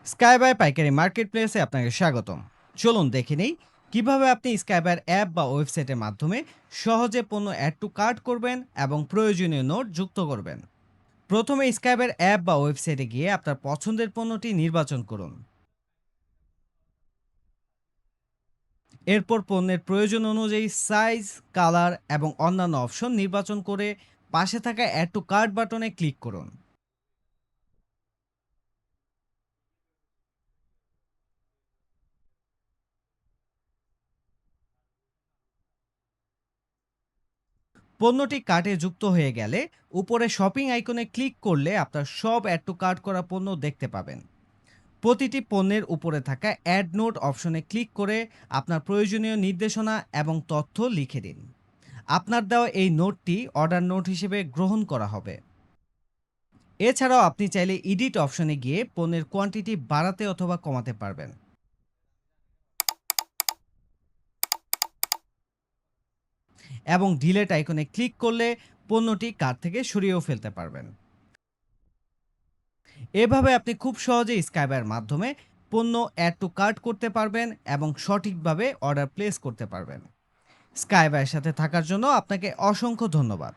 স্কাইবাই পাইকারি মার্কেটপ্লেসে আপনাকে স্বাগতম। চলুন দেখে নেই কিভাবে আপনি স্কাইবাইয়ের অ্যাপ বা ওয়েবসাইটের মাধ্যমে সহজে পণ্য অ্যাড টু কার্ট করবেন এবং প্রয়োজনীয় নোট যুক্ত করবেন। প্রথমে স্কাইবাইয়ের অ্যাপ বা ওয়েবসাইটে গিয়ে আপনার পছন্দের পণ্যটি নির্বাচন করুন। এরপর পণ্যের প্রয়োজন অনুযায়ী সাইজ, কালার এবং অন্যান্য অপশন নির্বাচন করে পাশে থাকা অ্যাড টু কার্ট বাটনে ক্লিক করুন। পণ্যটি কার্টে যুক্ত হয়ে গেলে উপরে শপিং আইকনে ক্লিক করলে আপনার সব অ্যাড টু কার্ট করা পণ্য দেখতে পাবেন। প্রতিটি পণ্যের উপরে থাকা অ্যাড নোট অপশনে ক্লিক করে আপনার প্রয়োজনীয় নির্দেশনা এবং তথ্য লিখে দিন। আপনার দেওয়া এই নোটটি অর্ডার নোট হিসেবে গ্রহণ করা হবে। এছাড়াও আপনি চাইলে এডিট অপশনে গিয়ে পণ্যের কোয়ান্টিটি বাড়াতে অথবা কমাতে পারবেন এবং ডিলেট আইকনে ক্লিক করলে পণ্যটি কার্ট থেকে সরিয়েও ফেলতে পারবেন। এভাবে আপনি খুব সহজেই স্কাইবার মাধ্যমে পণ্য অ্যাড টু কার্ট করতে পারবেন এবং সঠিকভাবে অর্ডার প্লেস করতে পারবেন। স্কাইবাইয়ের সাথে থাকার জন্য আপনাকে অসংখ্য ধন্যবাদ।